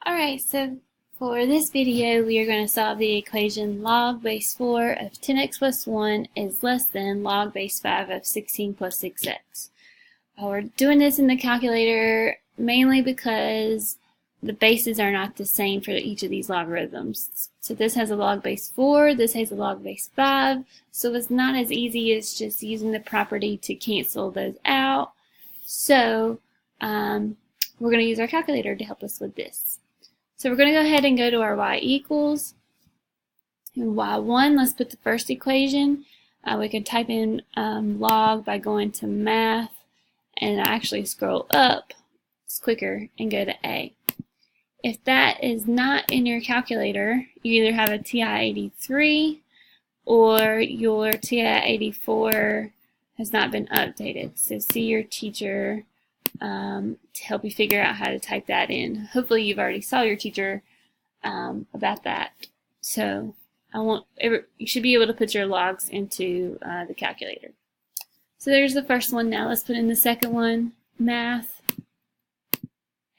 Alright, so for this video we are going to solve the equation log base 4 of 10x plus 1 is less than log base 5 of 16 plus 6x. We're doing this in the calculator mainly because the bases are not the same for each of these logarithms. So this has a log base 4, this has a log base 5, so it's not as easy as just using the property to cancel those out. So we're going to use our calculator to help us with this. So we're going to go ahead and go to our y equals. In y1, let's put the first equation. We can type in log by going to math and actually scroll up. It's quicker and go to a. If that is not in your calculator, you either have a TI-83 or your TI-84 has not been updated. So see your teacher to help you figure out how to type that in. Hopefully you've already saw your teacher about that. So you should be able to put your logs into the calculator. So there's the first one. Now let's put in the second one. Math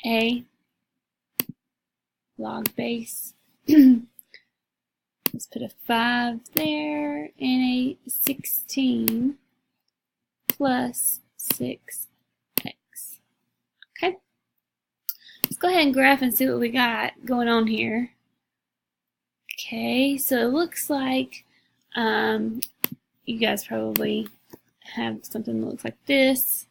A log base. Let's put a 5 there and a 16 plus 6. Okay, let's go ahead and graph and see what we got going on here. Okay, so it looks like you guys probably have something that looks like this.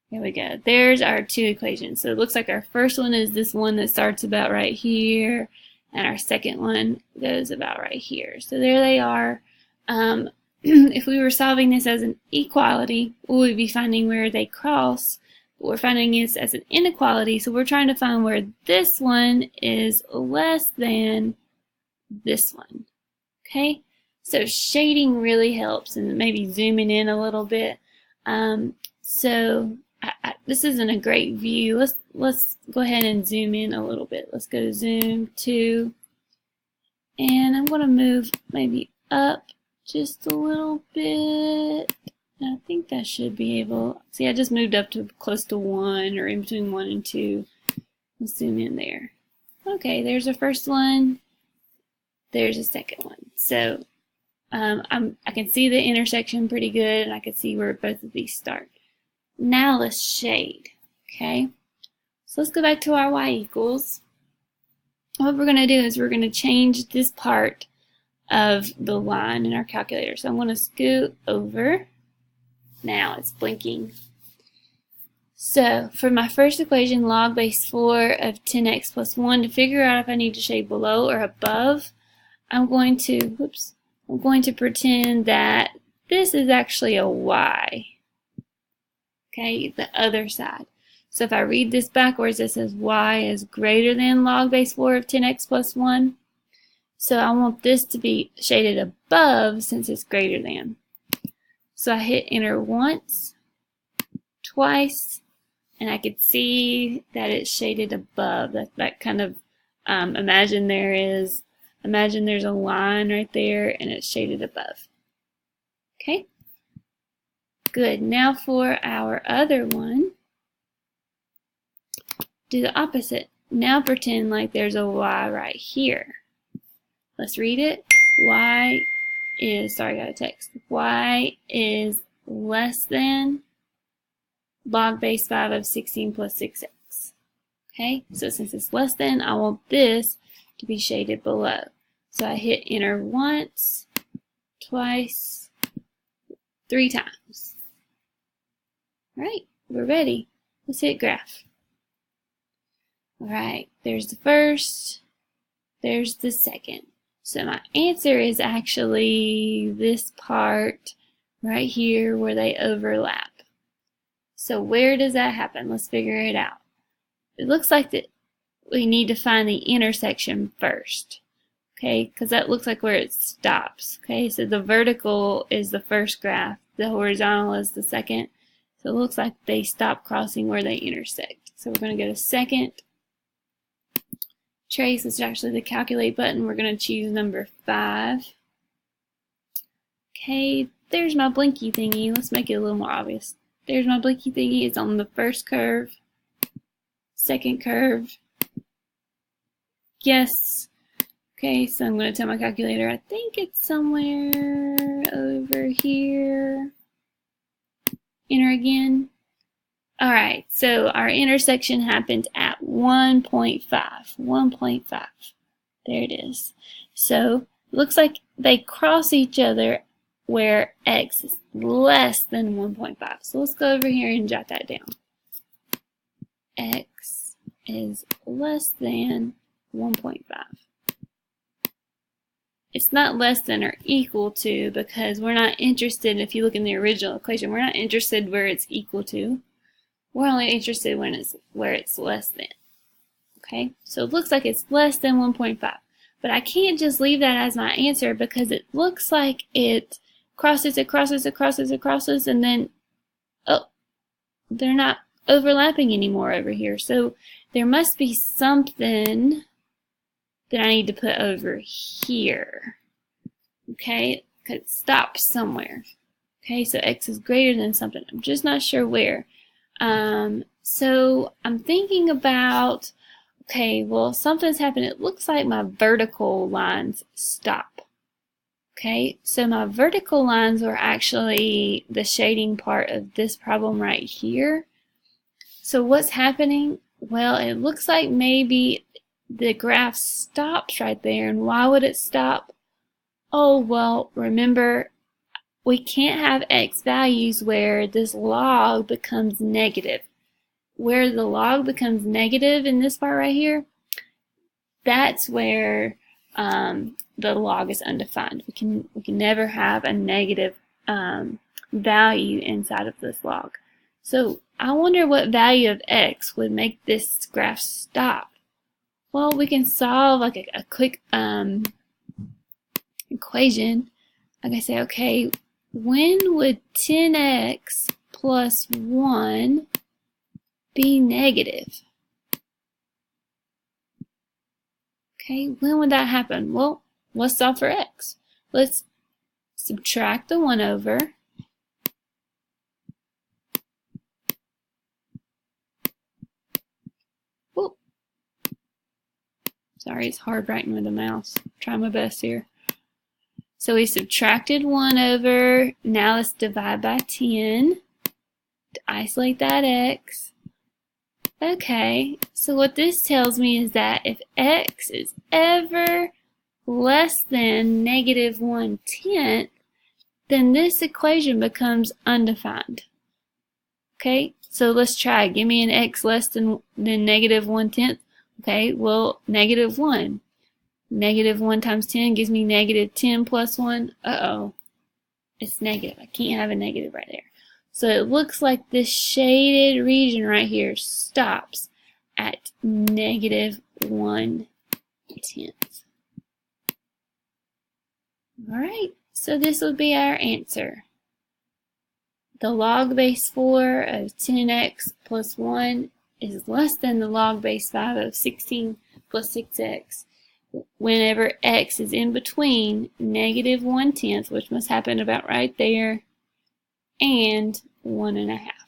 There we go. There's our two equations. So it looks like our first one is this one that starts about right here, and our second one goes about right here. So there they are. If we were solving this as an equality, we would be finding where they cross. But we're finding this as an inequality, so we're trying to find where this one is less than this one. Okay, so shading really helps, and maybe zooming in a little bit. This isn't a great view. Let's go ahead and zoom in a little bit. Let's go to zoom 2, and I'm going to move maybe up just a little bit. I think that should be able. See, I just moved up to close to 1, or in between 1 and 2. Let's zoom in there. Okay, there's the first one. There's a second one. So I can see the intersection pretty good, and I can see where both of these start. Now let's shade. Okay, so let's go back to our y equals. What we're going to do is we're going to change this part of the line in our calculator. So I'm going to scoot over. Now it's blinking. So for my first equation, log base 4 of 10x plus 1, to figure out if I need to shade below or above, I'm going to pretend that this is actually a y. Okay, the other side. So if I read this backwards, it says y is greater than log base 4 of 10x plus 1. So I want this to be shaded above since it's greater than. So I hit enter once, twice, and I could see that it's shaded above. That kind of imagine there's a line right there and it's shaded above. Okay, good. Now for our other one, do the opposite. Now pretend like there's a y right here. Let's read it. Y is, sorry, I got a text. Y is less than log base 5 of 16 plus 6x. Okay, so since it's less than, I want this to be shaded below. So I hit enter once, twice, 3 times. Alright, we're ready. Let's hit graph. Alright, there's the first, there's the second. So my answer is actually this part right here where they overlap. So where does that happen? Let's figure it out. It looks like that we need to find the intersection first. Okay, because that looks like where it stops. Okay, so the vertical is the first graph, the horizontal is the second. So it looks like they stop crossing where they intersect. So we're going to go to second. Trace is actually the calculate button. We're going to choose number 5. Okay, there's my blinky thingy. Let's make it a little more obvious. There's my blinky thingy. It's on the first curve, second curve, guess. Okay, so I'm going to tell my calculator, I think it's somewhere over here. Enter again. Alright, so our intersection happened at 1.5. 1.5. There it is. So, it looks like they cross each other where x is less than 1.5. So let's go over here and jot that down. X is less than 1.5. It's not less than or equal to because we're not interested, if you look in the original equation, we're not interested where it's equal to. We're only interested when it's where it's less than. Okay, so it looks like it's less than 1.5. But I can't just leave that as my answer because it looks like it crosses, and then, oh, they're not overlapping anymore over here. So there must be something that I need to put over here. Okay, because it stops somewhere. Okay, so x is greater than something. I'm just not sure where. So I'm thinking about, okay, well, something's happened. It looks like my vertical lines stop. Okay, so my vertical lines are actually the shading part of this problem right here. So what's happening? Well, it looks like maybe the graph stops right there. And why would it stop? Oh, well, remember, we can't have x values where this log becomes negative. Where the log becomes negative in this part right here, that's where the log is undefined. We can never have a negative value inside of this log. So I wonder what value of x would make this graph stop. Well, we can solve like a quick equation. Like I say, okay, when would 10x plus 1 be negative? Okay, when would that happen? Well, let's solve for x. Let's subtract the 1 over. Whoop. Sorry, it's hard writing with a mouse. Try my best here. So we subtracted 1 over. Now let's divide by 10 to isolate that x. Okay, so what this tells me is that if x is ever less than negative 1/10, then this equation becomes undefined. Okay, so let's try. Give me an x less than negative 1/10. Okay, well, negative 1. Negative 1 times 10 gives me negative 10 plus 1. Uh-oh, it's negative. I can't have a negative right there. So it looks like this shaded region right here stops at negative 1/10. Alright, so this will be our answer. The log base 4 of 10x plus 1 is less than the log base 5 of 16 plus 6x. Whenever x is in between negative 1/10, which must happen about right there, and 1.5.